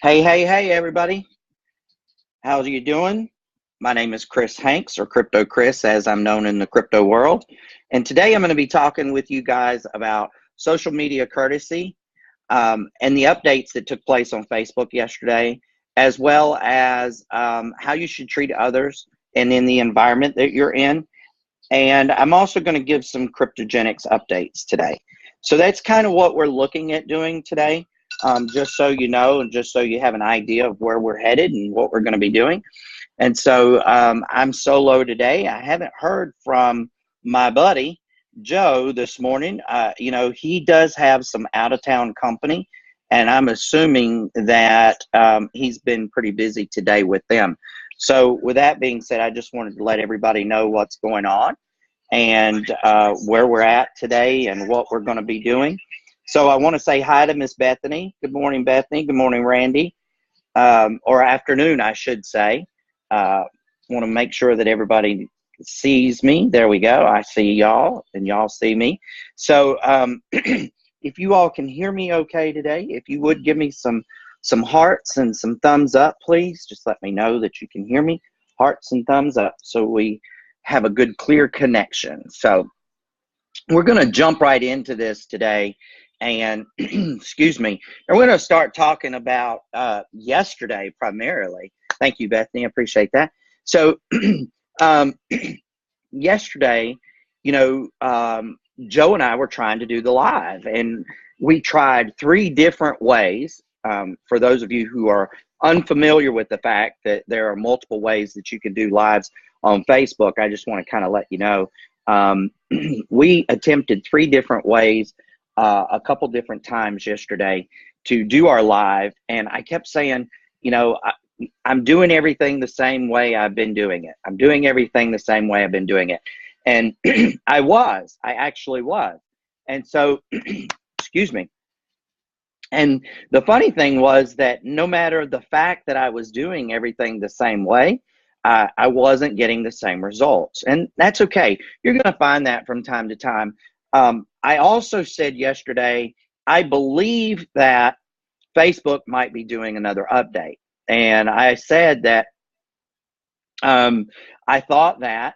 Hey, everybody. How are you doing? My name is Chris Hanks, or Crypto Chris, as I'm known in the crypto world. And today I'm going to be talking with you guys about social media courtesy and the updates that took place on Facebook yesterday, as well as how you should treat others and in the environment that you're in. And I'm also going to give some cryptogenics updates today. So that's kind of what we're looking at doing today, just so you know, and just so you have an idea of where we're headed and what we're going to be doing. And so I'm solo today. I haven't heard from my buddy Joe this morning. He does have some out of town company, and I'm assuming that he's been pretty busy today with them. So with that being said, I just wanted to let everybody know what's going on and where we're at today and what we're going to be doing. So I want to say hi to Miss Bethany. Good morning, Bethany. Good morning, Randy. Or afternoon, I should say. Want to make sure that everybody sees me. There we go. I see y'all, and y'all see me. So if you all can hear me okay today, if you would give me some hearts and some thumbs up, please. Just let me know that you can hear me. Hearts and thumbs up so we have a good, clear connection. So we're going to jump right into this today. And excuse me, and we're going to start talking about yesterday primarily. Thank you, Bethany. I appreciate that. So yesterday, Joe and I were trying to do the live, and we tried 3 different ways. For those of you who are unfamiliar with the fact that there are multiple ways that you can do lives on Facebook, I just want to kind of let you know. We attempted 3 different ways, a couple different times yesterday to do our live, and I kept saying, I'm doing everything the same way I've been doing it. I'm doing everything the same way I've been doing it. And I actually was. And so, excuse me. And the funny thing was that no matter the fact that I was doing everything the same way, I wasn't getting the same results. And that's okay. You're going to find that from time to time. I also said yesterday, I believe that Facebook might be doing another update. And I said that I thought that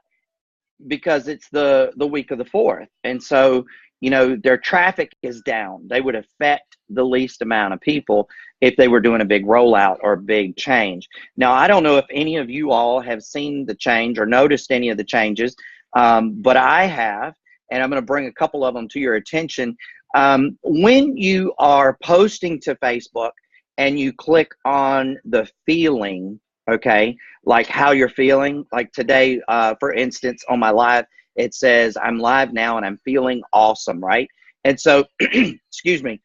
because it's the week of the 4th. And so, their traffic is down. They would affect the least amount of people if they were doing a big rollout or a big change. Now, I don't know if any of you all have seen the change or noticed any of the changes, but I have, and I'm going to bring a couple of them to your attention. When you are posting to Facebook and you click on the feeling, okay, like how you're feeling, like today, for instance, on my live, it says I'm live now and I'm feeling awesome, right? And so, excuse me,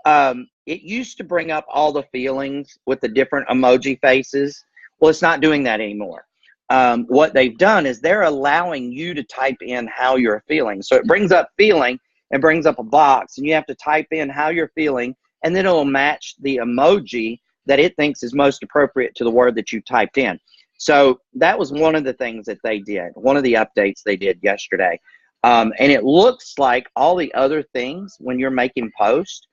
it used to bring up all the feelings with the different emoji faces. Well, it's not doing that anymore. What they've done is they're allowing you to type in how you're feeling. So it brings up feeling and brings up a box, and you have to type in how you're feeling, and then it'll match the emoji that it thinks is most appropriate to the word that you typed in. So that was one of the things that they did, one of the updates they did yesterday. And it looks like all the other things, when you're making posts,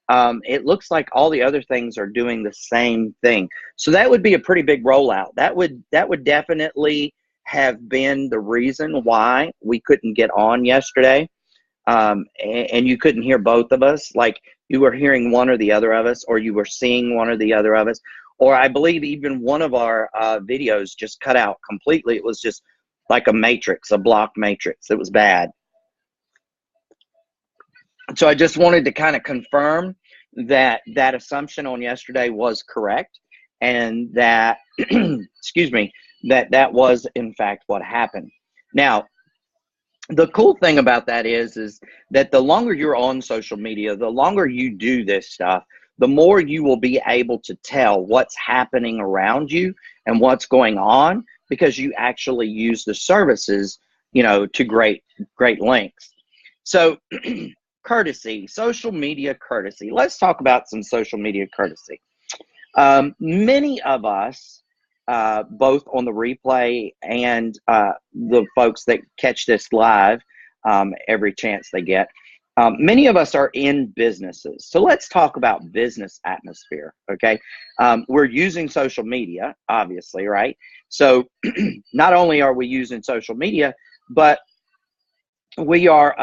it looks like all the other things are doing the same thing. So that would be a pretty big rollout. That would definitely have been the reason why we couldn't get on yesterday. And you couldn't hear both of us, like you were hearing one or the other of us, or you were seeing one or the other of us, or I believe even one of our videos just cut out completely. It was just like a matrix, a block matrix. It was bad. So I just wanted to kind of confirm that that assumption on yesterday was correct, and that, excuse me, that was in fact what happened. Now, the cool thing about that is that the longer you're on social media, the longer you do this stuff, the more you will be able to tell what's happening around you and what's going on, because you actually use the services, to great lengths. So courtesy, social media courtesy. Let's talk about some social media courtesy. Many of us, both on the replay and the folks that catch this live every chance they get, Many of us are in businesses. So let's talk about business atmosphere, okay? We're using social media, obviously, right? So not only are we using social media, but we are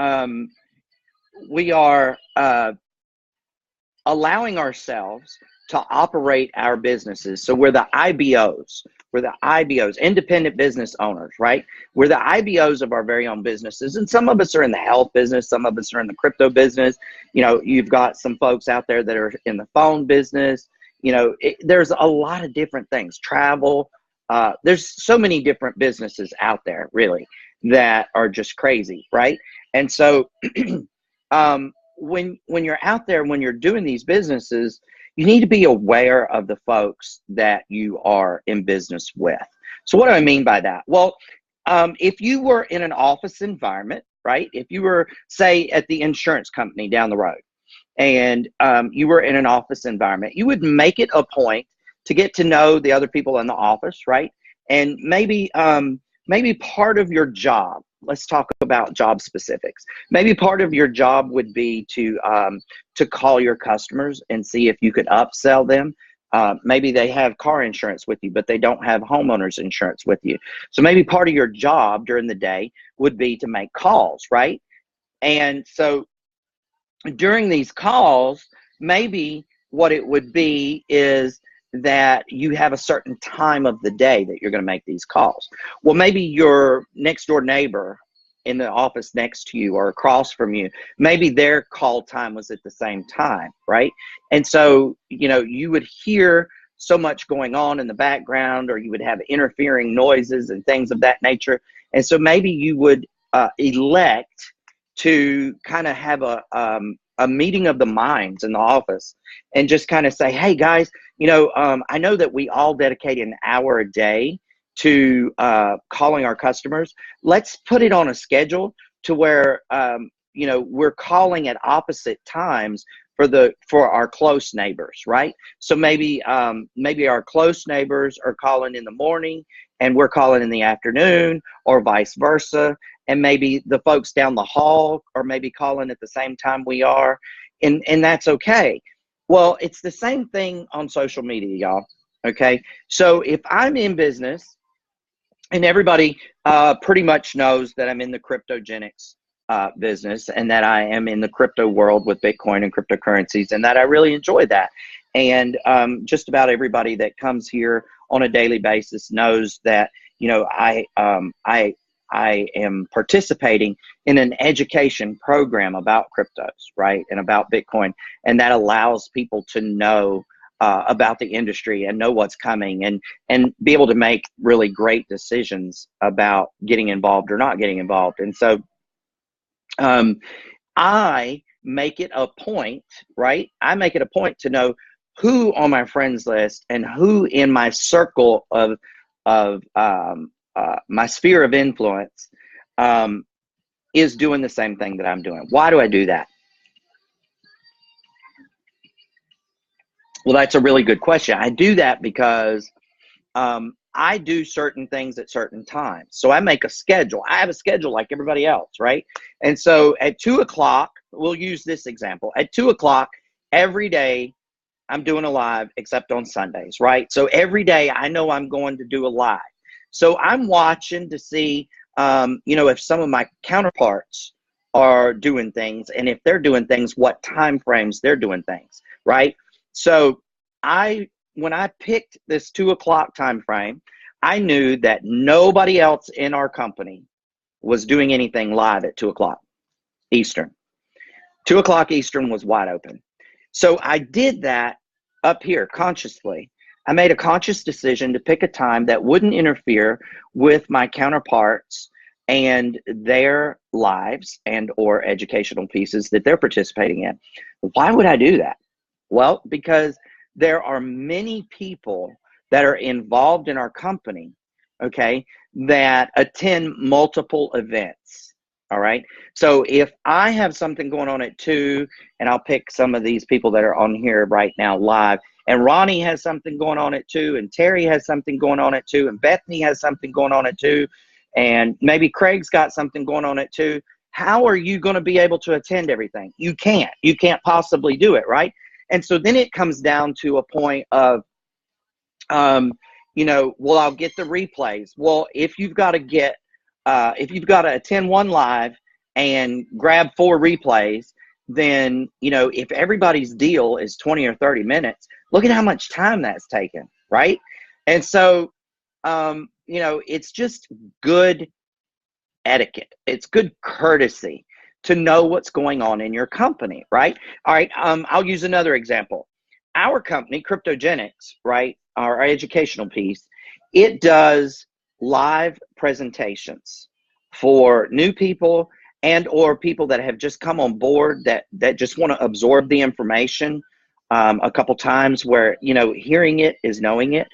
allowing ourselves to operate our businesses. So we're the IBOs. We're the IBOs, independent business owners, right? We're the IBOs of our very own businesses. And some of us are in the health business. Some of us are in the crypto business. You know, you've got some folks out there that are in the phone business. You know, there's a lot of different things. Travel. There's so many different businesses out there, really, that are just crazy, right? And so when you're out there, when you're doing these businesses, you need to be aware of the folks that you are in business with. So what do I mean by that? Well, if you were in an office environment, right? If you were, say, at the insurance company down the road, and you were in an office environment, you would make it a point to get to know the other people in the office, right? And maybe part of your job, let's talk about job specifics. Maybe part of your job would be to call your customers and see if you could upsell them. Maybe they have car insurance with you, but they don't have homeowners insurance with you. So maybe part of your job during the day would be to make calls, right? And so during these calls, maybe what it would be is that you have a certain time of the day that you're going to make these calls. Well, maybe your next door neighbor in the office next to you or across from you, maybe their call time was at the same time, right? And so, you know, you would hear so much going on in the background, or you would have interfering noises and things of that nature. And so maybe you would elect to kind of have a meeting of the minds in the office and just kind of say, hey guys, you know, I know that we all dedicate an hour a day to calling our customers. Let's put it on a schedule to where, you know, we're calling at opposite times for our close neighbors, right? So maybe our close neighbors are calling in the morning and we're calling in the afternoon, or vice versa. And maybe the folks down the hall are maybe calling at the same time we are, and that's okay. Well, it's the same thing on social media, y'all, okay? So if I'm in business, and everybody pretty much knows that I'm in the cryptogenics business, and that I am in the crypto world with Bitcoin and cryptocurrencies, and that I really enjoy that. And just about everybody that comes here on a daily basis knows that, you know, I am participating in an education program about cryptos, right, and about Bitcoin, and that allows people to know about the industry and know what's coming, and be able to make really great decisions about getting involved or not getting involved. And so I make it a point, right? I make it a point to know who on my friends list and who in my circle of my sphere of influence is doing the same thing that I'm doing. Why do I do that? Well, that's a really good question. I do that because I do certain things at certain times. So I make a schedule. I have a schedule like everybody else, right? And so at 2 o'clock, we'll use this example. At 2 o'clock every day, I'm doing a live, except on Sundays, right? So every day I know I'm going to do a live. So I'm watching to see, you know, if some of my counterparts are doing things, and if they're doing things, what time frames they're doing things, right? So when I picked this 2 o'clock time frame, I knew that nobody else in our company was doing anything live at 2 o'clock Eastern. 2 o'clock Eastern was wide open. So I did that up here consciously. I made a conscious decision to pick a time that wouldn't interfere with my counterparts and their lives and or educational pieces that they're participating in. Why would I do that? Well, because there are many people that are involved in our company, okay, that attend multiple events. All right. So if I have something going on at 2, and I'll pick some of these people that are on here right now live, and Ronnie has something going on at 2, and Terry has something going on at 2, and Bethany has something going on at 2, and maybe Craig's got something going on at 2. how are you going to be able to attend everything? You can't possibly do it, right? And so then it comes down to a point of, well, I'll get the replays. Well, if you've got to attend one live and grab 4 replays, then, if everybody's deal is 20 or 30 minutes, look at how much time that's taken, right? And so, it's just good etiquette. It's good courtesy to know what's going on in your company, right? All right. I'll use another example. Our company, Cryptogenics, right? Our educational piece, it does live presentations for new people and or people that have just come on board that just want to absorb the information a couple times, where, hearing it is knowing it.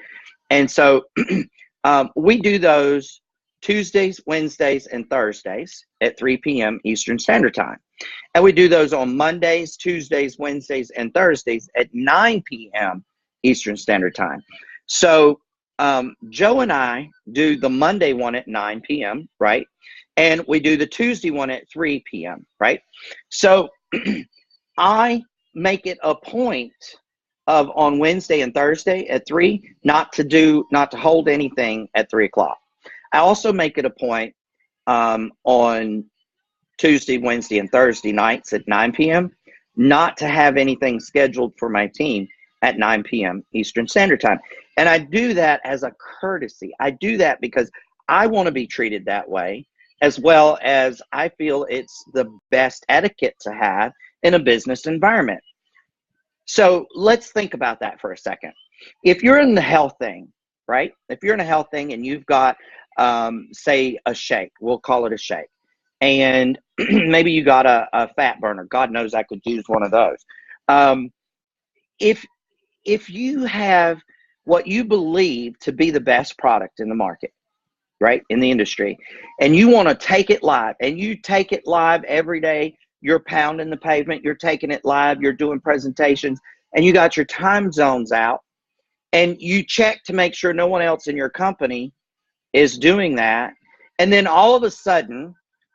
And so we do those Tuesdays, Wednesdays, and Thursdays at 3 p.m. Eastern Standard Time. And we do those on Mondays, Tuesdays, Wednesdays, and Thursdays at 9 p.m. Eastern Standard Time. So Joe and I do the Monday one at 9 p.m., right? And we do the Tuesday one at 3 p.m., right? So I make it a point of, on Wednesday and Thursday at 3, not to hold anything at 3 o'clock. I also make it a point on Tuesday, Wednesday, and Thursday nights at 9 p.m. not to have anything scheduled for my team at 9 p.m. Eastern Standard Time. And I do that as a courtesy. I do that because I want to be treated that way, as well as I feel it's the best etiquette to have in a business environment. So let's think about that for a second. If you're in the health thing, right? If you're in a health thing and you've got, say, a shake, we'll call it a shake, and maybe you got a fat burner. God knows I could use one of those. If you have what you believe to be the best product in the market, right, in the industry, and you want to take it live, and you take it live every day, you're pounding the pavement, you're taking it live, you're doing presentations, and you got your time zones out, and you check to make sure no one else in your company is doing that, and then all of a sudden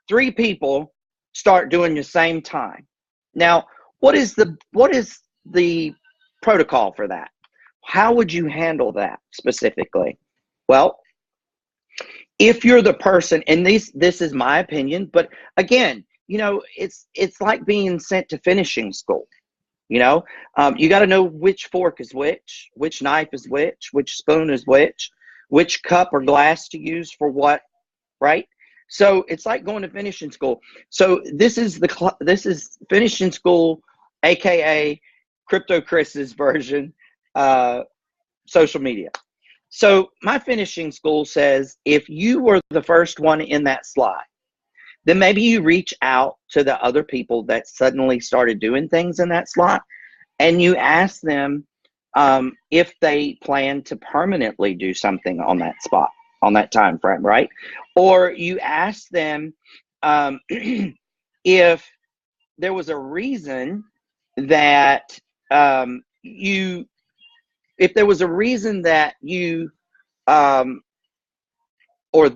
3 people start doing the same time. Now, what is the protocol for that? How would you handle that specifically? Well, if you're the person, and this is my opinion, but again, it's like being sent to finishing school. You got to know which fork is which knife is which spoon is which cup or glass to use for what, right? So it's like going to finishing school. So this is finishing school, aka Crypto Chris's version, social media. So my finishing school says, if you were the first one in that slide, then maybe you reach out to the other people that suddenly started doing things in that slot, and you ask them if they plan to permanently do something on that spot, on that time frame, right? Or you ask them if there was a reason that if there was a reason that you or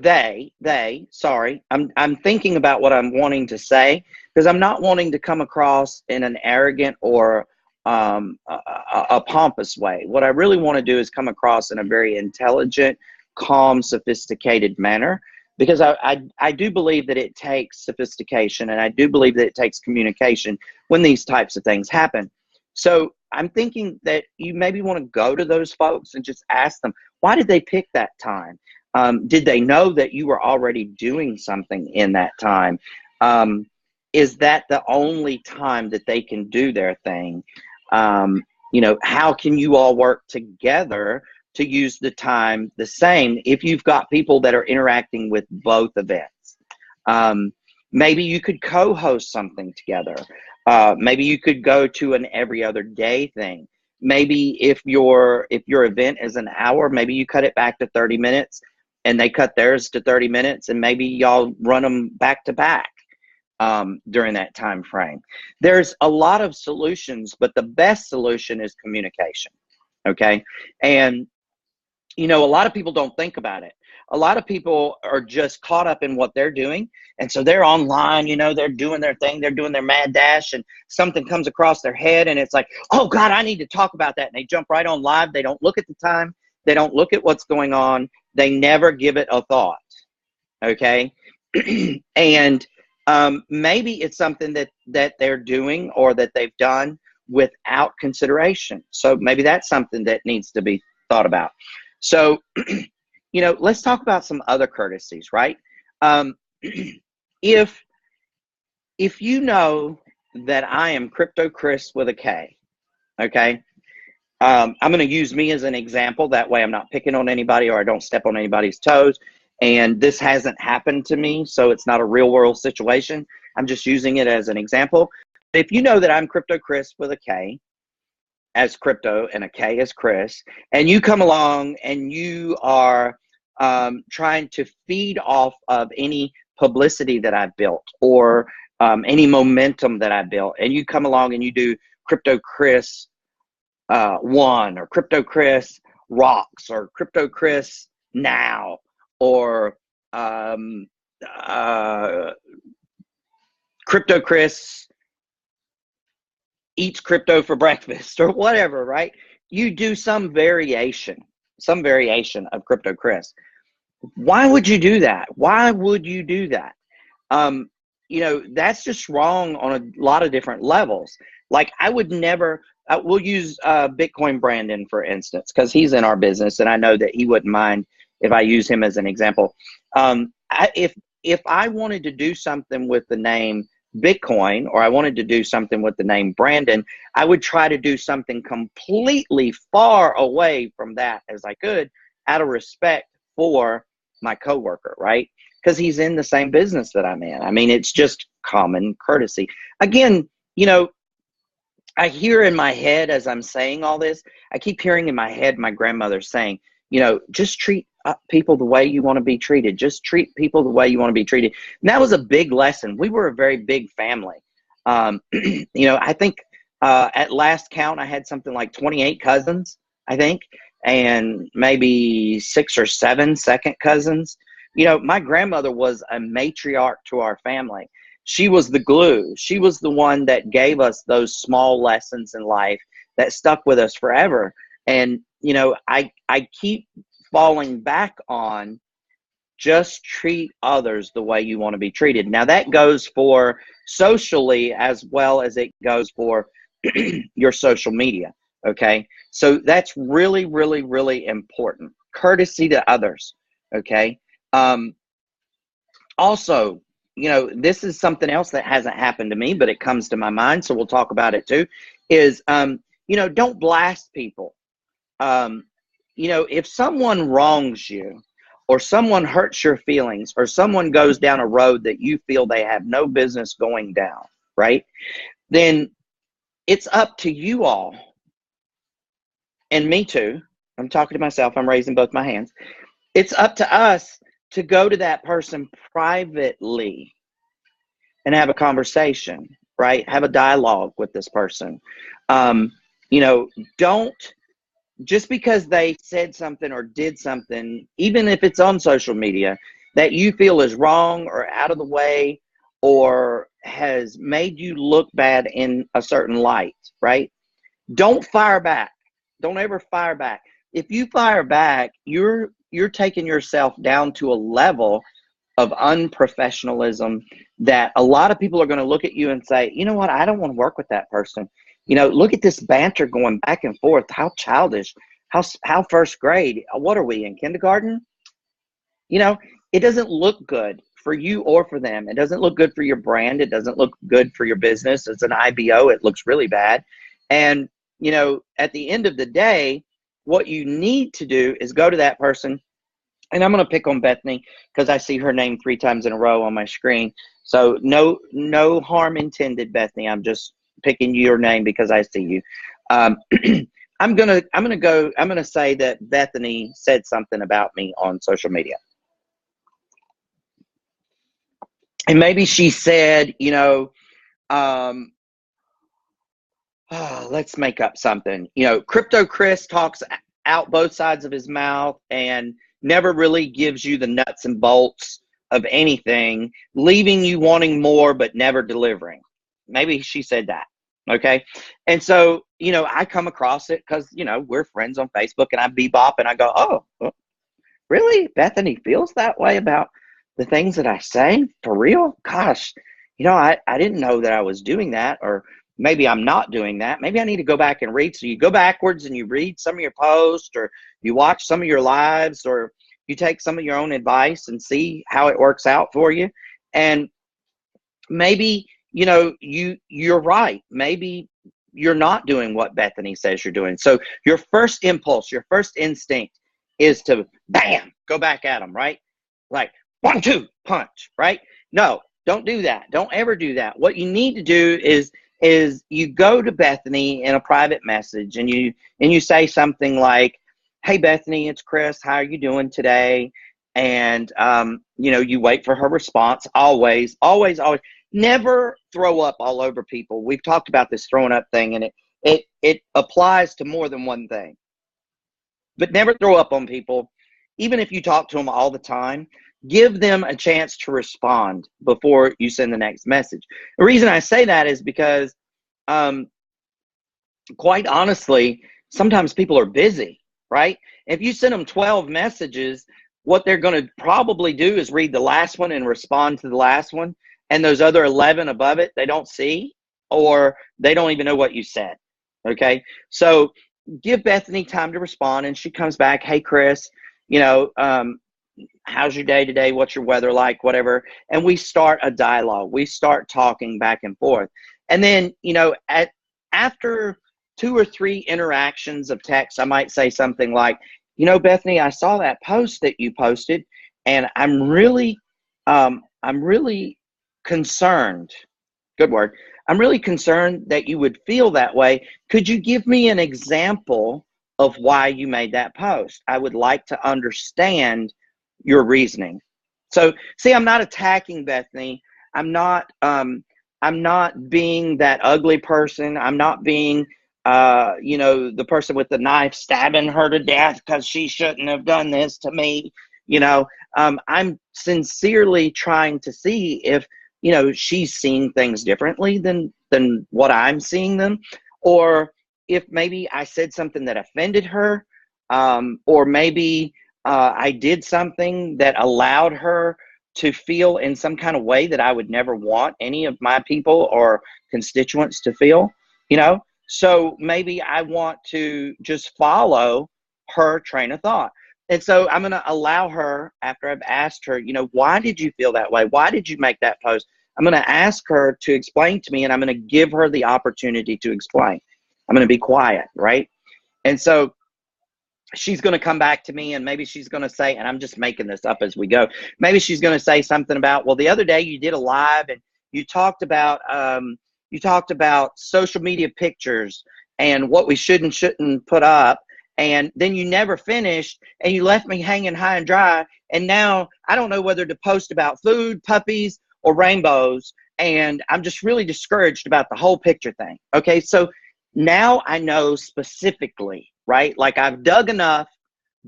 sorry, I'm thinking about what I'm wanting to say, because I'm not wanting to come across in an arrogant or a pompous way. What I really want to do is come across in a very intelligent, calm, sophisticated manner, because I do believe that it takes sophistication, and I do believe that it takes communication when these types of things happen. So I'm thinking that you maybe want to go to those folks and just ask them, why did they pick that time? Did they know that you were already doing something in that time? Is that the only time that they can do their thing? How can you all work together to use the time the same if you've got people that are interacting with both events? Maybe you could co-host something together. Maybe you could go to an every other day thing. Maybe if your event is an hour, maybe you cut it back to 30 minutes and they cut theirs to 30 minutes, and maybe y'all run them back to back during that time frame. There's a lot of solutions, but the best solution is communication. Okay. And a lot of people don't think about it. a lot of people are just caught up in what they're doing. And so they're online, they're doing their thing, they're doing their mad dash, and something comes across their head and it's like, oh God, I need to talk about that. And they jump right on live. They don't look at the time. They don't look at what's going on. They never give it a thought. Okay. And maybe it's something that they're doing or that they've done without consideration. So maybe that's something that needs to be thought about. So, let's talk about some other courtesies, right? If you know that I am Crypto Chris with a K, okay? I'm going to use me as an example. That way I'm not picking on anybody or I don't step on anybody's toes. And this hasn't happened to me, so it's not a real world situation. I'm just using it as an example. If you know that I'm Crypto Chris with a K as crypto and a K as Chris, and you come along and you are trying to feed off of any publicity that I've built or any momentum that I built, and you come along and you do Crypto Chris 1 or Crypto Chris Rocks or Crypto Chris Now or Crypto Chris eats crypto for breakfast or whatever, right? You do some variation of Crypto Chris. Why would you do that? Why would you do that? That's just wrong on a lot of different levels. Like I would never, we'll use Bitcoin Brandon, for instance, because he's in our business and I know that he wouldn't mind if I use him as an example. If I wanted to do something with the name Bitcoin or I wanted to do something with the name Brandon, I would try to do something completely far away from that as I could out of respect for my coworker, right? Because he's in the same business that I'm in. I mean, it's just common courtesy. Again, I hear in my head as I'm saying all this, I keep hearing in my head my grandmother saying, just treat people the way you want to be treated. Just treat people the way you want to be treated. And that was a big lesson. We were a very big family. I think at last count, I had something like 28 cousins, I think, and maybe 6 or 7 second cousins. My grandmother was a matriarch to our family. She was the glue. She was the one that gave us those small lessons in life that stuck with us forever. And, I keep falling back on just treat others the way you want to be treated. Now that goes for socially as well as it goes for your social media. Okay. So that's really, really, really important. Courtesy to others. Okay. Also, this is something else that hasn't happened to me, but it comes to my mind. So we'll talk about it too, is, don't blast people. If someone wrongs you or someone hurts your feelings or someone goes down a road that you feel they have no business going down, right? Then it's up to you all, and me too. I'm talking to myself. I'm raising both my hands. It's up to us to go to that person privately and have a conversation, right? Have a dialogue with this person. Don't, just because they said something or did something, even if it's on social media, that you feel is wrong or out of the way or has made you look bad in a certain light, right? Don't fire back. Don't ever fire back. If you fire back, you're taking yourself down to a level of unprofessionalism that a lot of people are going to look at you and say, you know what, I don't want to work with that person. Look at this banter going back and forth. How childish, how first grade. What are we, in kindergarten? It doesn't look good for you or for them. It doesn't look good for your brand. It doesn't look good for your business. It's an IBO. It looks really bad. And, at the end of the day, what you need to do is go to that person. And I'm going to pick on Bethany because I see her name 3 times in a row on my screen. So no harm intended, Bethany. I'm just picking your name because I see you. I'm gonna say that Bethany said something about me on social media. And maybe she said, let's make up something. Crypto Chris talks out both sides of his mouth, and never really gives you the nuts and bolts of anything, leaving you wanting more but never delivering. Maybe she said that. Okay. And so, I come across it because, we're friends on Facebook, and I bebop and I go, oh, really? Bethany feels that way about the things that I say? For real? Gosh, I didn't know that I was doing that, or maybe I'm not doing that. Maybe I need to go back and read. So you go backwards and you read some of your posts, or you watch some of your lives, or you take some of your own advice and see how it works out for you. And maybe, you're right. Maybe you're not doing what Bethany says you're doing. So your first impulse, your first instinct is to bam, go back at them, right? Like 1, 2, punch, right? No, don't do that. Don't ever do that. What you need to do is you go to Bethany in a private message, and you say something like, hey, Bethany, it's Chris. How are you doing today? And, you wait for her response. Always, always, always. Never throw up all over people. We've talked about this throwing up thing, and it applies to more than one thing. But never throw up on people. Even if you talk to them all the time, give them a chance to respond before you send the next message. The reason I say that is because, quite honestly, sometimes people are busy, right? If you send them 12 messages, what they're going to probably do is read the last one and respond to the last one. And those other 11 above it, they don't see, or they don't even know what you said. Okay. So give Bethany time to respond, and she comes back, hey, Chris, how's your day today? What's your weather like? Whatever. And we start a dialogue. We start talking back and forth. And then, after 2 or 3 interactions of text, I might say something like, Bethany, I saw that post that you posted, and I'm really concerned. Good word. I'm really concerned that you would feel that way. Could you give me an example of why you made that post? I would like to understand your reasoning. So, see, I'm not attacking Bethany. I'm not being that ugly person. I'm not being, the person with the knife stabbing her to death because she shouldn't have done this to me. I'm sincerely trying to see if, she's seeing things differently than what I'm seeing them, or if maybe I said something that offended her, or maybe I did something that allowed her to feel in some kind of way that I would never want any of my people or constituents to feel, So maybe I want to just follow her train of thought. And so I'm going to allow her, after I've asked her, why did you feel that way? Why did you make that post? I'm going to ask her to explain to me, and I'm going to give her the opportunity to explain. I'm going to be quiet, right? And so she's going to come back to me, and maybe she's going to say, and I'm just making this up as we go, maybe she's going to say something about, well, the other day you did a live, and you talked about social media pictures and what we should and shouldn't put up. And then you never finished, and you left me hanging high and dry. And now I don't know whether to post about food, puppies, or rainbows. And I'm just really discouraged about the whole picture thing. Okay, so now I know specifically, right? Like I've dug enough,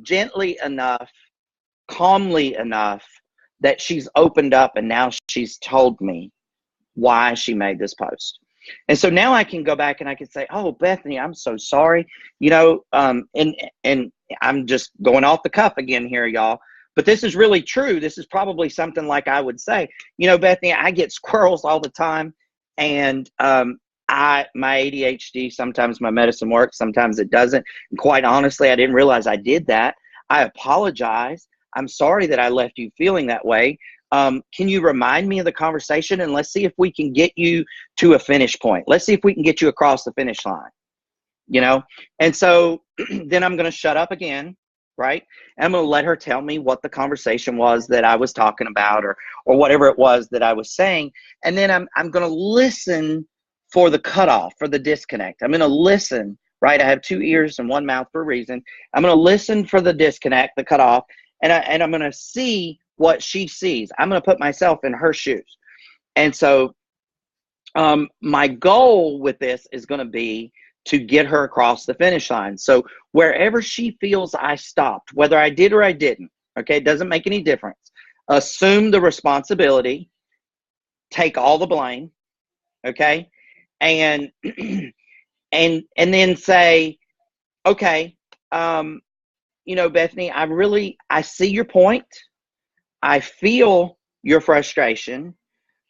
gently enough, calmly enough that she's opened up, and now she's told me why she made this post. And so now I can go back and I can say, oh, Bethany, I'm so sorry. And I'm just going off the cuff again here, y'all. But this is really true. This is probably something like I would say, Bethany, I get squirrels all the time. And my ADHD, sometimes my medicine works, sometimes it doesn't. And quite honestly, I didn't realize I did that. I apologize. I'm sorry that I left you feeling that way. Can you remind me of the conversation, and let's see if we can get you to a finish point. Let's see if we can get you across the finish line, And so then I'm going to shut up again, right? And I'm going to let her tell me what the conversation was that I was talking about, or whatever it was that I was saying. And then I'm going to listen for the cutoff, for the disconnect. I'm going to listen, right? I have 2 ears and 1 mouth for a reason. I'm going to listen for the disconnect, the cutoff, and I'm going to see what she sees. I'm going to put myself in her shoes. And so my goal with this is going to be to get her across the finish line. So wherever she feels I stopped, whether I did or I didn't, Okay, it doesn't make any difference. Assume the responsibility, take all the blame, okay? And and then say, okay, Bethany, I see your point. I feel your frustration.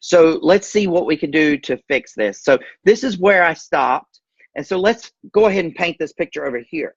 So let's see what we can do to fix this. So this is where I stopped. And so let's go ahead and paint this picture over here.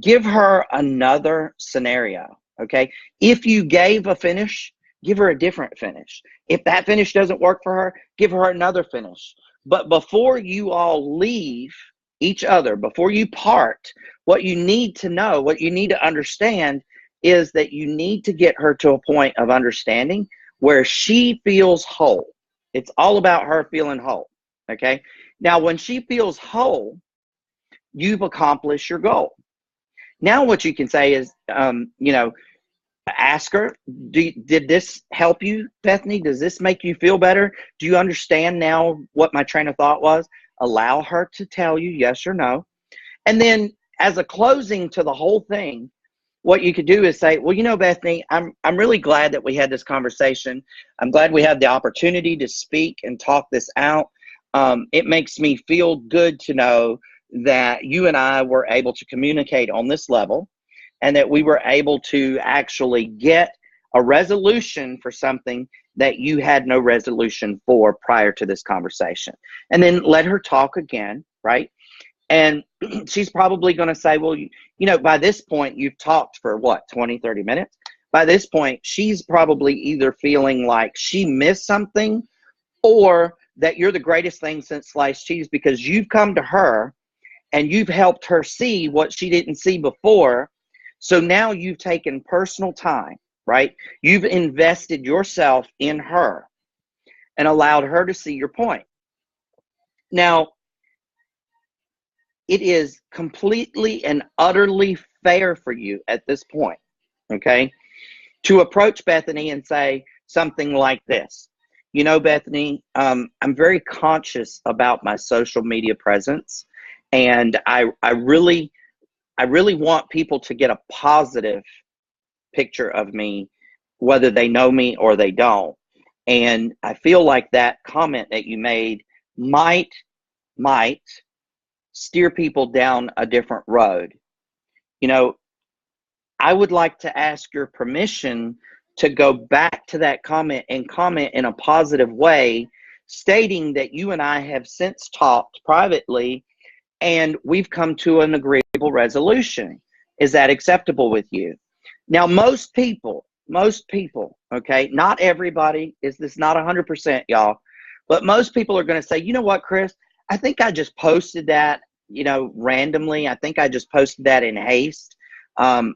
Give her another scenario, okay? If you gave a finish, give her a different finish. If that finish doesn't work for her, give her another finish. But before you all leave each other, before you part, what you need to know, what you need to understand is that you need to get her to a point of understanding where she feels whole. It's all about her feeling whole, okay? Now, when she feels whole, you've accomplished your goal. Now what you can say is, ask her, did this help you, Bethany? Does this make you feel better? Do you understand now what my train of thought was? Allow her to tell you yes or no. And then as a closing to the whole thing, what you could do is say, well, Bethany, I'm really glad that we had this conversation. I'm glad we had the opportunity to speak and talk this out. It makes me feel good to know that you and I were able to communicate on this level and that we were able to actually get a resolution for something that you had no resolution for prior to this conversation. And then let her talk again, right? And she's probably going to say, well, by this point, you've talked for what, 20, 30 minutes? By this point, she's probably either feeling like she missed something or that you're the greatest thing since sliced cheese because you've come to her and you've helped her see what she didn't see before. So now you've taken personal time, right? You've invested yourself in her and allowed her to see your point. Now, it is completely and utterly fair for you at this point, okay, to approach Bethany and say something like this. Bethany, I'm very conscious about my social media presence, and I really want people to get a positive picture of me, whether they know me or they don't. And I feel like that comment that you made might steer people down a different road. I would like to ask your permission to go back to that comment and comment in a positive way, stating that you and I have since talked privately and we've come to an agreeable resolution. Is that acceptable with you? Now, most people, okay, not everybody, this is not 100%, y'all, but most people are going to say, you know what, Chris, I think I just posted that, randomly. I think I just posted that in haste. Now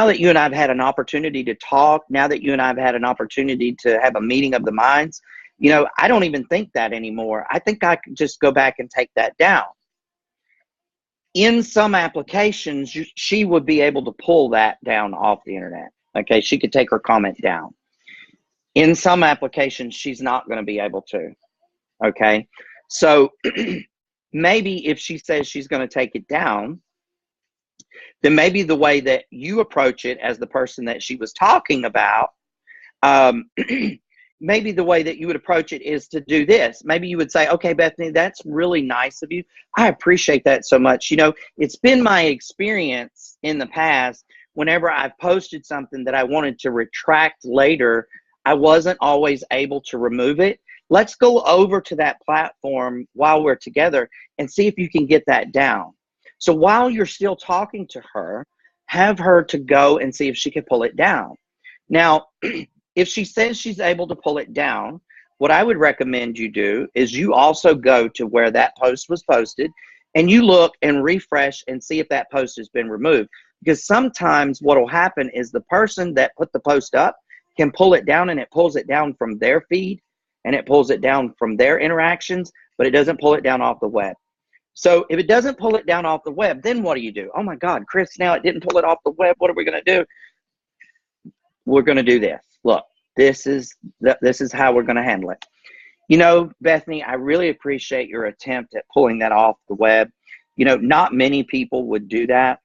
that you and I have had an opportunity to talk, now that you and I have had an opportunity to have a meeting of the minds, I don't even think that anymore. I think I could just go back and take that down. In some applications, she would be able to pull that down off the internet. Okay, she could take her comment down. In some applications, she's not going to be able to. Okay, so maybe if she says she's going to take it down, then maybe the way that you approach it as the person that she was talking about, maybe the way that you would approach it is to do this. Maybe you would say, okay, Bethany, that's really nice of you. I appreciate that so much. It's been my experience in the past, whenever I've posted something that I wanted to retract later, I wasn't always able to remove it. Let's go over to that platform while we're together and see if you can get that down. So while you're still talking to her, have her to go and see if she can pull it down. Now, if she says she's able to pull it down, what I would recommend you do is you also go to where that post was posted and you look and refresh and see if that post has been removed. Because sometimes what will happen is the person that put the post up can pull it down, and it pulls it down from their feed and it pulls it down from their interactions, but it doesn't pull it down off the web. So if it doesn't pull it down off the web, then what do? Oh my God, Chris, now it didn't pull it off the web. What are we going to do? We're going to do this. Look, this is how we're going to handle it. Bethany, I really appreciate your attempt at pulling that off the web. Not many people would do that.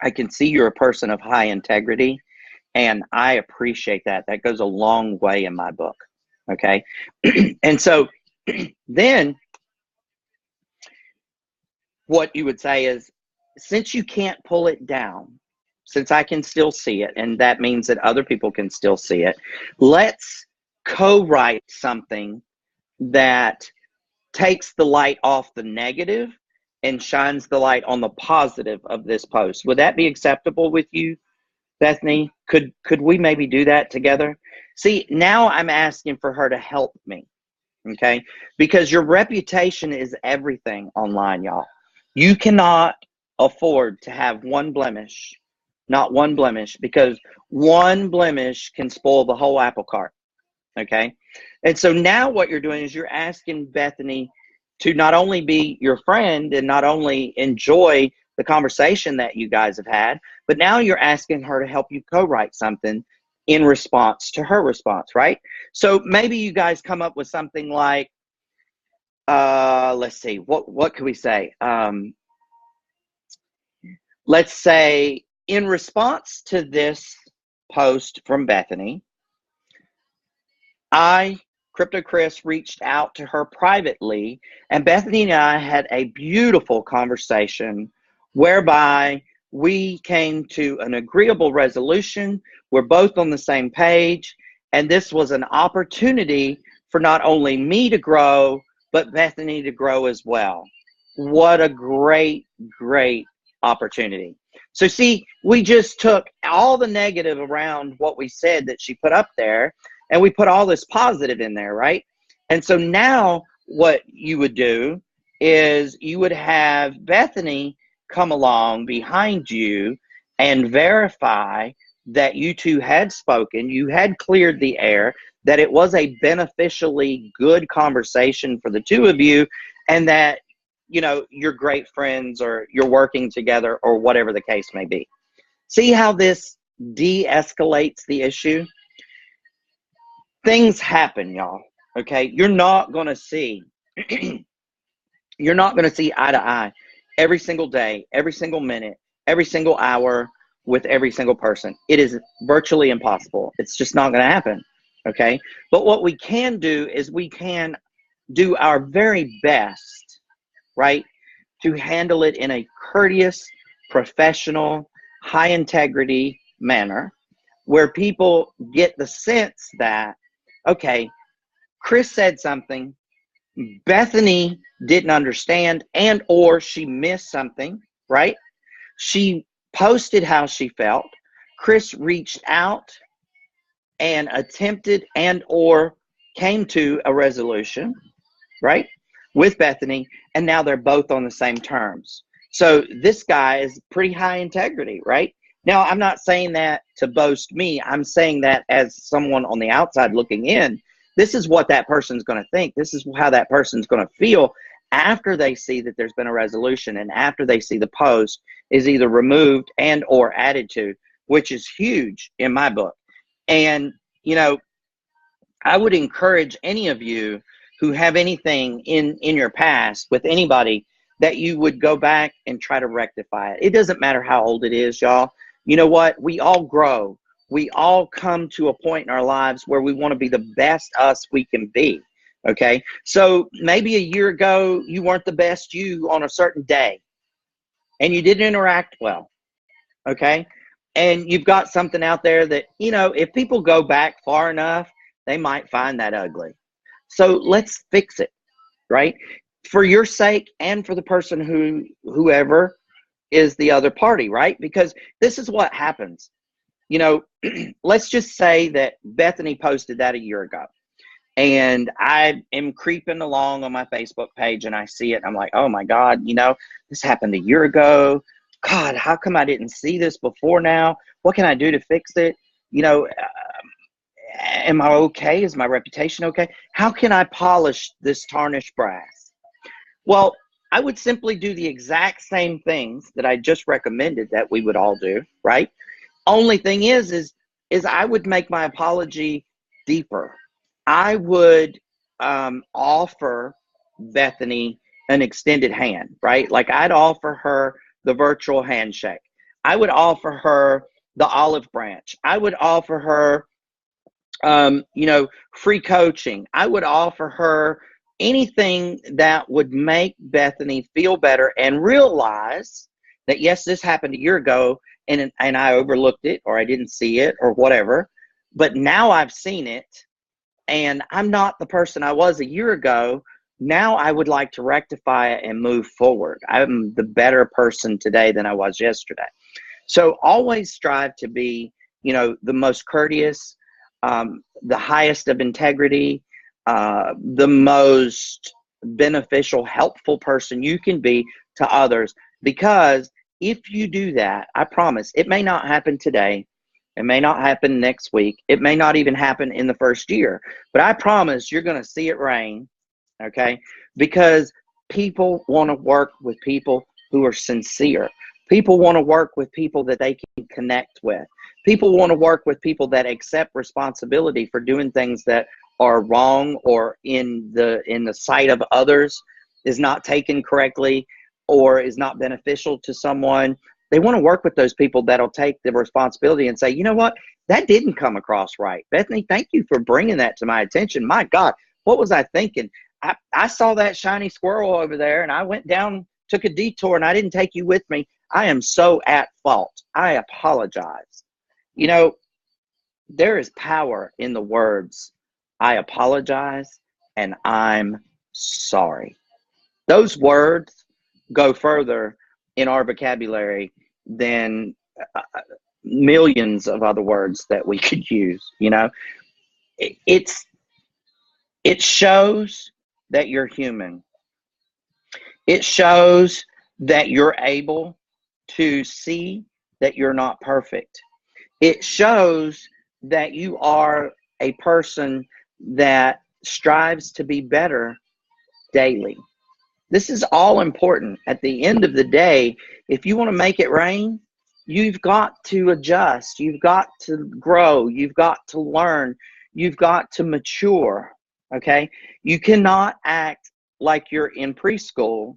I can see you're a person of high integrity, And I appreciate that. That goes a long way in my book. Okay. And so then what you would say is, since you can't pull it down, since I can still see it, and that means that other people can still see it, let's co-write something that takes the light off the negative and shines the light on the positive of this post. Would that be acceptable with you, Bethany? Could we maybe do that together? See, now I'm asking for her to help me, okay? Because your reputation is everything online, y'all. You cannot afford to have one blemish, not one blemish, because one blemish can spoil the whole apple cart, okay? And so now what you're doing is you're asking Bethany to not only be your friend and not only enjoy the conversation that you guys have had, but now you're asking her to help you co-write something in response to her response, right? So maybe you guys come up with something like, let's see, what could we say? Let's say, in response to this post from Bethany, Krypto Chris, reached out to her privately, and Bethany and I had a beautiful conversation whereby we came to an agreeable resolution. We're both on the same page, and this was an opportunity for not only me to grow, but Bethany to grow as well. What a great, great opportunity. So see, we just took all the negative around what we said that she put up there, and we put all this positive in there, right? And so now what you would do is you would have Bethany come along behind you and verify that you two had spoken, you had cleared the air, that it was a beneficially good conversation for the two of you, and that, you know, you're great friends or you're working together or whatever the case may be. See how this de-escalates the issue? Things happen, y'all, okay? You're not going to see eye to eye every single day, every single minute, every single hour with every single person. It is virtually impossible. It's just not going to happen, okay? But what we can do is we can do our very best, right, to handle it in a courteous, professional, high integrity manner where people get the sense that, okay, Chris said something, Bethany didn't understand, and or she missed something, right? She posted how she felt. Chris reached out and attempted and or came to a resolution, right, with Bethany, and now they're both on the same terms. So this guy is pretty high integrity, right? Now, I'm not saying that to boast me. I'm saying that as someone on the outside looking in. This is what that person's going to think. This is how that person's going to feel after they see that there's been a resolution and after they see the post is either removed and or added to, which is huge in my book. And, you know, I would encourage any of you who have anything in your past with anybody that you would go back and try to rectify it. It doesn't matter how old it is, y'all. You know what? We all grow. We all come to a point in our lives where we want to be the best us we can be, okay? So maybe a year ago, you weren't the best you on a certain day, and you didn't interact well, okay? And you've got something out there that, you know, if people go back far enough, they might find that ugly. So let's fix it, right? For your sake and for the person whoever is the other party, right? Because this is what happens. You know, let's just say that Bethany posted that a year ago, and I am creeping along on my Facebook page and I see it. I'm like, oh my God, you know, this happened a year ago. God, how come I didn't see this before now? What can I do to fix it? You know, am I okay? Is my reputation okay? How can I polish this tarnished brass? Well, I would simply do the exact same things that I just recommended that we would all do, right? Only thing is I would make my apology deeper. I would offer Bethany an extended hand, right? Like I'd offer her the virtual handshake. I would offer her the olive branch. I would offer her, free coaching. I would offer her anything that would make Bethany feel better and realize that, yes, this happened a year ago and I overlooked it, or I didn't see it, or whatever. But now I've seen it, and I'm not the person I was a year ago. Now I would like to rectify it and move forward. I'm the better person today than I was yesterday. So always strive to be, the most courteous, the highest of integrity, the most beneficial, helpful person you can be to others. Because if you do that, I promise, it may not happen today. It may not happen next week. It may not even happen in the first year. But I promise you're going to see it rain, okay? Because people want to work with people who are sincere. People want to work with people that they can connect with. People want to work with people that accept responsibility for doing things that are wrong, or in the sight of others is not taken correctly, or is not beneficial to someone. They want to work with those people that'll take the responsibility and say, you know what, that didn't come across right. Bethany, thank you for bringing that to my attention. My God, what was I thinking? I saw that shiny squirrel over there, and I went down, took a detour, and I didn't take you with me. I am so at fault. I apologize. There is power in the words, I apologize and I'm sorry. Those words go further in our vocabulary than millions of other words that we could use. It shows that you're human. It shows that you're able to see that you're not perfect. It shows that you are a person that strives to be better daily. This is all important. At the end of the day, if you want to make it rain, you've got to adjust. You've got to grow. You've got to learn. You've got to mature. Okay? You cannot act like you're in preschool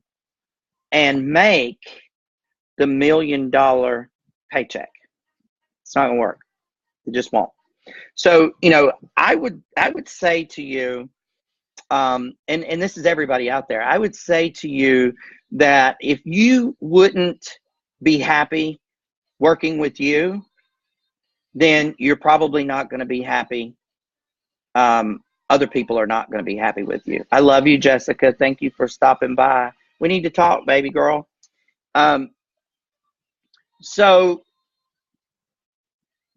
and make the $1 million paycheck. It's not going to work. It just won't. So, I would say to you, and this is everybody out there, I would say to you that if you wouldn't be happy working with you, then you're probably not going to be happy. Other people are not going to be happy with you. I love you, Jessica. Thank you for stopping by. We need to talk, baby girl. So,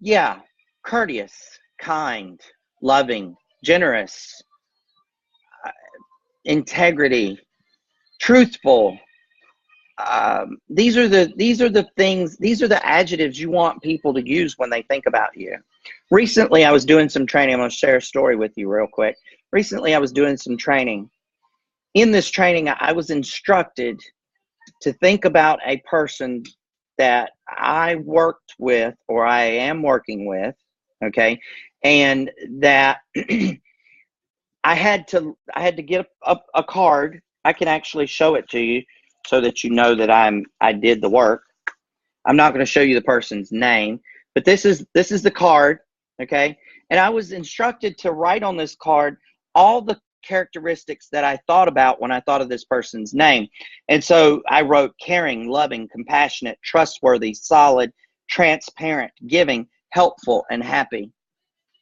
yeah, courteous, kind, loving, generous, integrity, truthful. These are the things, these are the adjectives you want people to use when they think about you. Recently, I was doing some training. I'm going to share a story with you real quick. Recently, I was doing some training. In this training, I was instructed to think about a person that I worked with, or I am working with, okay, and that I had to get a card. I can actually show it to you so that you know that I did the work. I'm not going to show you the person's name, but this is the card, okay? And I was instructed to write on this card all the characteristics that I thought about when I thought of this person's name. And so I wrote caring, loving, compassionate, trustworthy, solid, transparent, giving, helpful, and happy.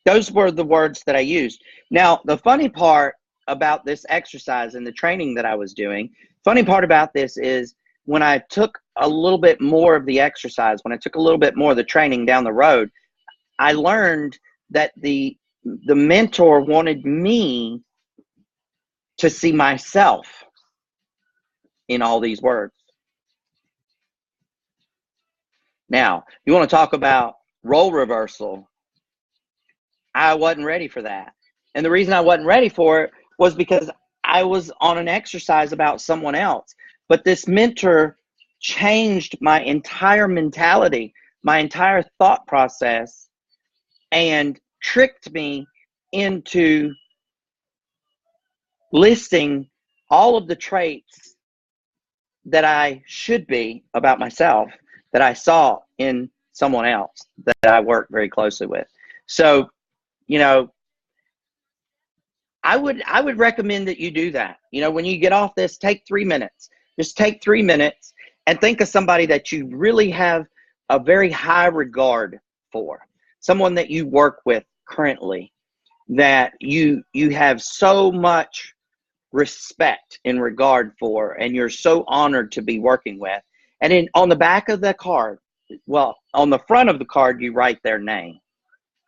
Those were the words that I used. Now, the funny part about this exercise and the training that I was doing, funny part about this is when I took a little bit more of the exercise, when I took a little bit more of the training down the road, I learned that the mentor wanted me to see myself in all these words. Now, you want to talk about role reversal. I wasn't ready for that. And the reason I wasn't ready for it was because I was on an exercise about someone else. But this mentor changed my entire mentality, my entire thought process, and tricked me into listing all of the traits that I should be about myself that I saw in someone else that I work very closely with. So, you know, I would recommend that you do that. You know, when you get off this, take 3 minutes. Just take 3 minutes and think of somebody that you really have a very high regard for, someone that you work with currently, that you have so much respect in regard for, and you're so honored to be working with. And then on the back of the card, well, on the front of the card, you write their name.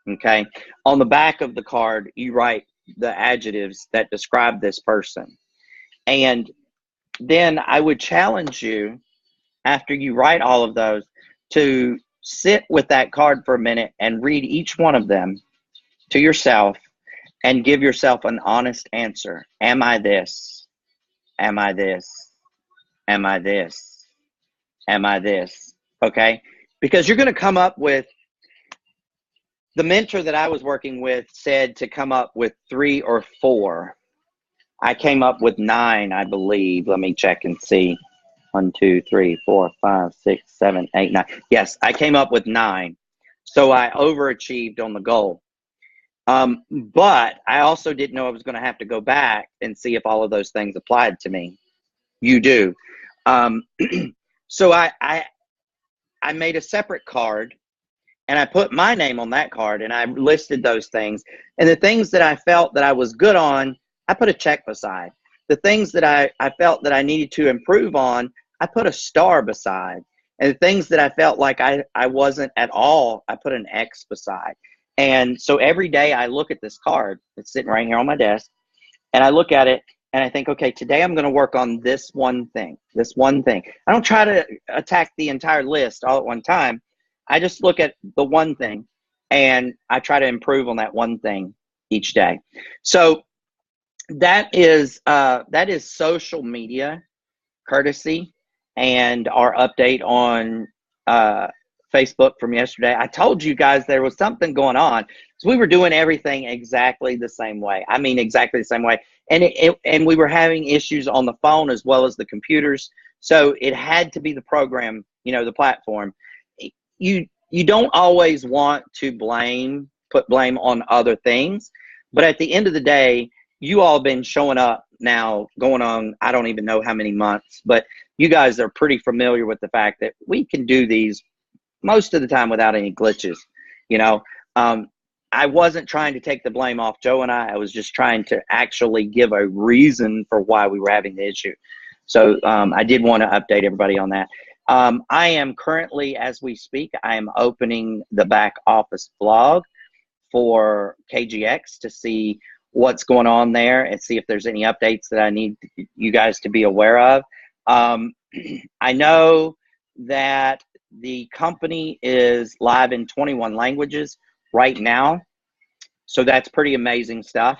Okay. On the back of the card, you write the adjectives that describe this person. And then I would challenge you, after you write all of those, to sit with that card for a minute and read each one of them to yourself and give yourself an honest answer. Am I this? Am I this? Am I this? Am I this? Okay? Because you're going to come up with, the mentor that I was working with said to come up with 3 or 4. I came up with 9, I believe. Let me check and see. 1, 2, 3, 4, 5, 6, 7, 8, 9. Yes, I came up with 9. So I overachieved on the goal. But I also didn't know I was going to have to go back and see if all of those things applied to me. You do. So I made a separate card, and I put my name on that card, and I listed those things. And the things that I felt that I was good on, I put a check beside. The things that I felt that I needed to improve on, I put a star beside. And the things that I felt like I wasn't at all, I put an X beside. And so every day I look at this card, it's sitting right here on my desk, and I look at it and I think, okay, today I'm going to work on this one thing, this one thing. I don't try to attack the entire list all at one time. I just look at the one thing and I try to improve on that one thing each day. So that is social media courtesy and our update on Facebook from yesterday. I told you guys there was something going on. So we were doing everything exactly the same way. I mean, exactly the same way. And we were having issues on the phone as well as the computers. So it had to be the program, you know, the platform. You don't always want to put blame on other things. But at the end of the day, you all been showing up now going on, I don't even know how many months, but you guys are pretty familiar with the fact that we can do these most of the time without any glitches. You know, I wasn't trying to take the blame off Joe and I was just trying to actually give a reason for why we were having the issue. So I did want to update everybody on that. I am currently, as we speak, I am opening the back office blog for KGX to see what's going on there and see if there's any updates that I need you guys to be aware of. I know that the company is live in 21 languages right now, so that's pretty amazing stuff.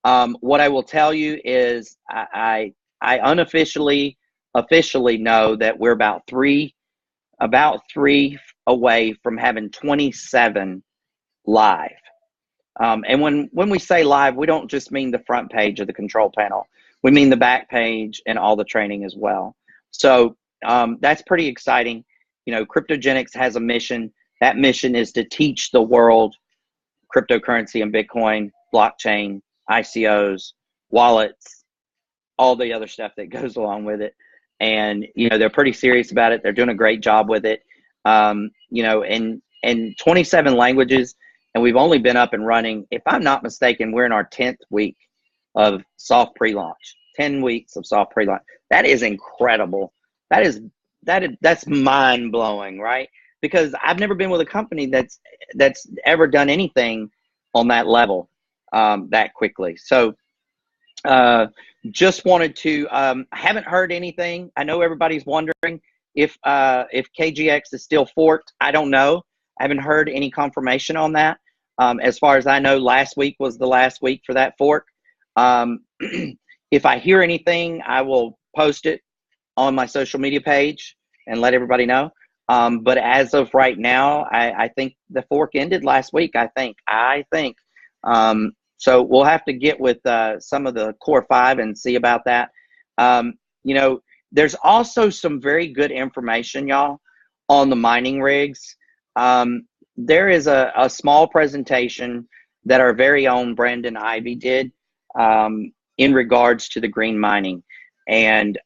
What I will tell you is I officially know that we're about three away from having 27 live. And when we say live, we don't just mean the front page of the control panel. We mean the back page and all the training as well. So that's pretty exciting. You know, Cryptogenics has a mission. That mission is to teach the world cryptocurrency and Bitcoin, blockchain, ICOs, wallets, all the other stuff that goes along with it. And, you know, they're pretty serious about it. They're doing a great job with it. You know, in 27 languages, and we've only been up and running, if I'm not mistaken, we're in our 10th week of soft pre-launch. 10 weeks of soft pre-launch. That is incredible. That's mind-blowing, right? Because I've never been with a company that's ever done anything on that level that quickly. So just wanted to, I haven't heard anything. I know everybody's wondering if KGX is still forked. I don't know. I haven't heard any confirmation on that. As far as I know, last week was the last week for that fork. If I hear anything, I will post it on my social media page and let everybody know. But as of right now, I think the fork ended last week, I think. So we'll have to get with some of the core 5 and see about that. You know, there's also some very good information, y'all, on the mining rigs. There is a small presentation that our very own Brandon Ivy did in regards to the green mining. And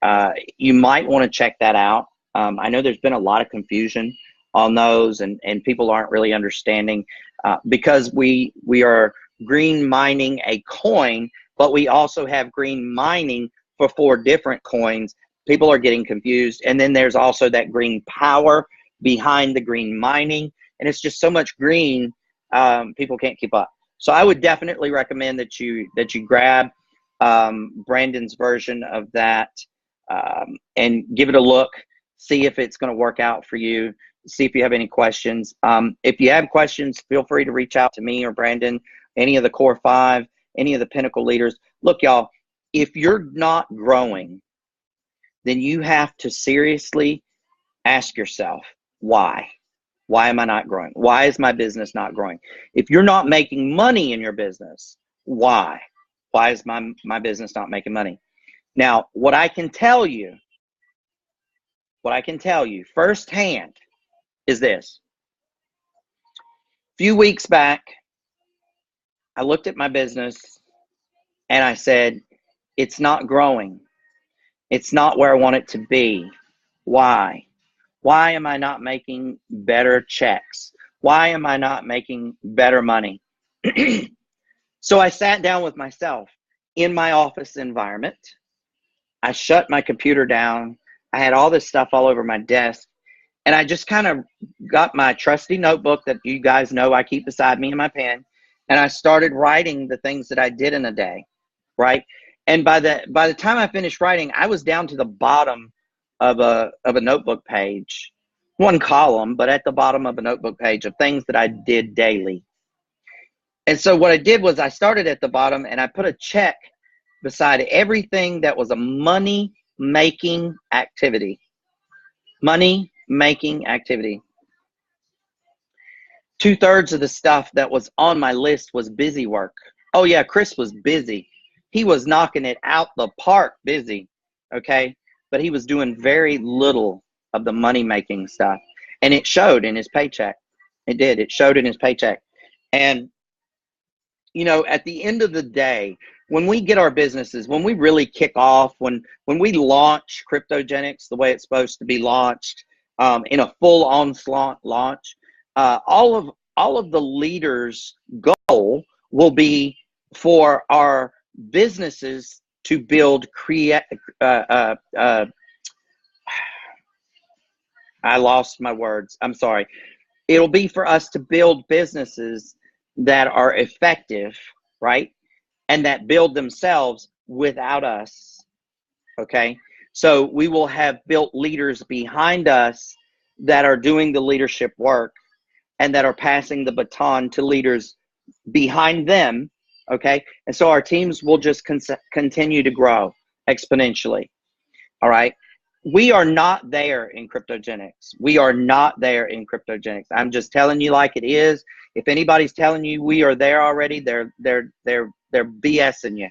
you might want to check that out. I know there's been a lot of confusion on those, and people aren't really understanding because we are green mining a coin, but we also have green mining for 4 different coins. People are getting confused. And then there's also that green power behind the green mining. And it's just so much green, people can't keep up. So I would definitely recommend that you grab Brandon's version of that and give it a look, see if it's going to work out for you, see if you have any questions. If you have questions, feel free to reach out to me or Brandon, any of the core 5, any of the pinnacle leaders. Look, y'all, if you're not growing, then you have to seriously ask yourself, why? Why am I not growing? Why is my business not growing? If you're not making money in your business, why? Why is my business not making money? Now, what I can tell you firsthand is this. A few weeks back, I looked at my business and I said, it's not growing. It's not where I want it to be. Why? Why am I not making better checks? Why am I not making better money? So I sat down with myself in my office environment. I shut my computer down. I had all this stuff all over my desk. And I just kind of got my trusty notebook that you guys know I keep beside me and my pen. And I started writing the things that I did in a day, right? And by the time I finished writing, I was down to the bottom of a notebook page, one column, but at the bottom of a notebook page of things that I did daily. And so what I did was I started at the bottom and I put a check beside everything that was a money-making activity. Money-making activity. 2/3 of the stuff that was on my list was busy work. Oh yeah, Chris was busy. He was knocking it out the park busy, okay? But he was doing very little of the money-making stuff. And it showed in his paycheck. It did. It showed in his paycheck. And, you know, at the end of the day, when we get our businesses, when we really kick off, when we launch Kryptogenics the way it's supposed to be launched, in a full onslaught launch, all of the leaders' goal will be for our businesses to build I lost my words. I'm sorry. It'll be for us to build businesses that are effective, right? And that build themselves without us, okay? So we will have built leaders behind us that are doing the leadership work and that are passing the baton to leaders behind them, okay? And so our teams will just continue to grow exponentially, all right? We are not there in Kryptogenics. We are not there in Kryptogenics. I'm just telling you like it is. If anybody's telling you we are there already, they're BSing you,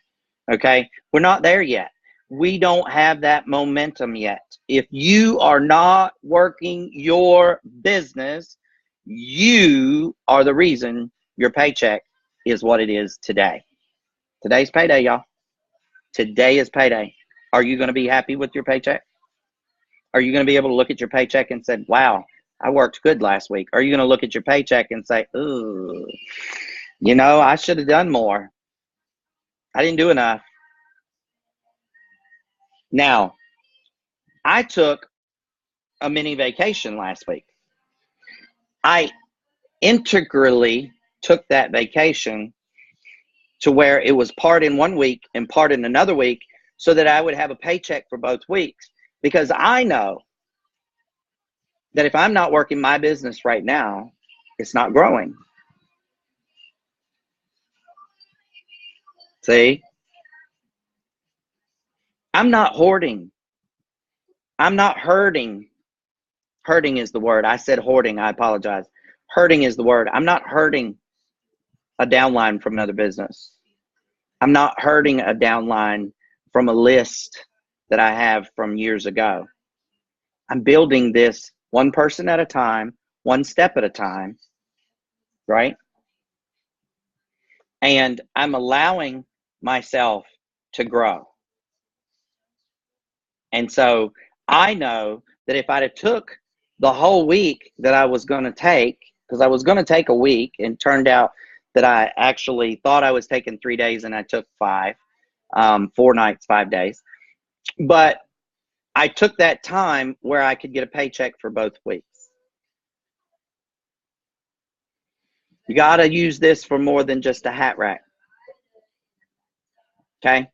okay? We're not there yet. We don't have that momentum yet. If you are not working your business, you are the reason your paycheck is what it is today. Today's payday, y'all. Today is payday. Are you going to be happy with your paycheck? Are you going to be able to look at your paycheck and say, wow, I worked good last week? Are you going to look at your paycheck and say, ooh, you know, I should have done more. I didn't do enough. Now, I took a mini vacation last week. I integrally took that vacation to where it was part in one week and part in another week so that I would have a paycheck for both weeks. Because I know that if I'm not working my business right now, it's not growing. See? I'm not hoarding. I'm not hurting. Hurting is the word. I said hoarding. I apologize. Hurting is the word. I'm not hurting a downline from another business. I'm not hurting a downline from a list that I have from years ago. I'm building this one person at a time, one step at a time, right? And I'm allowing myself to grow. And so I know that if I'd have took the whole week that I was going to take, because I was going to take a week, and turned out that I actually thought I was taking 3 days and I took 5, 4 nights, 5 days. But I took that time where I could get a paycheck for both weeks. You got to use this for more than just a hat rack. Okay?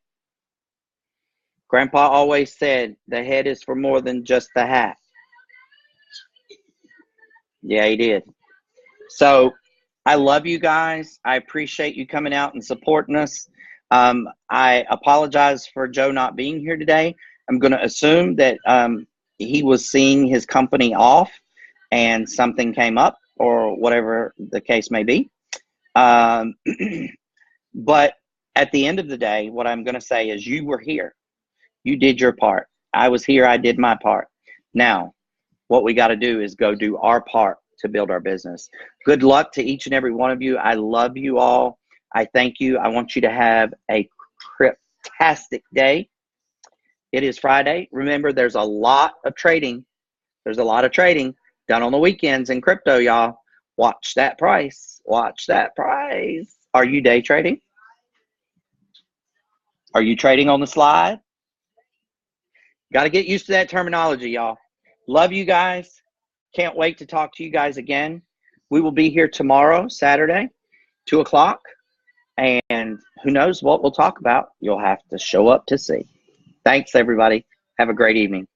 Grandpa always said the head is for more than just the hat. Yeah, he did. So I love you guys. I appreciate you coming out and supporting us. I apologize for Joe not being here today. I'm going to assume that he was seeing his company off and something came up, or whatever the case may be. But at the end of the day, what I'm going to say is you were here. You did your part. I was here. I did my part. Now, what we got to do is go do our part to build our business. Good luck to each and every one of you. I love you all. I thank you. I want you to have a cryptastic day. It is Friday. Remember, there's a lot of trading. There's a lot of trading done on the weekends in crypto, y'all. Watch that price. Watch that price. Are you day trading? Are you trading on the slide? Got to get used to that terminology, y'all. Love you guys. Can't wait to talk to you guys again. We will be here tomorrow, Saturday, 2 o'clock. And who knows what we'll talk about. You'll have to show up to see. Thanks, everybody. Have a great evening.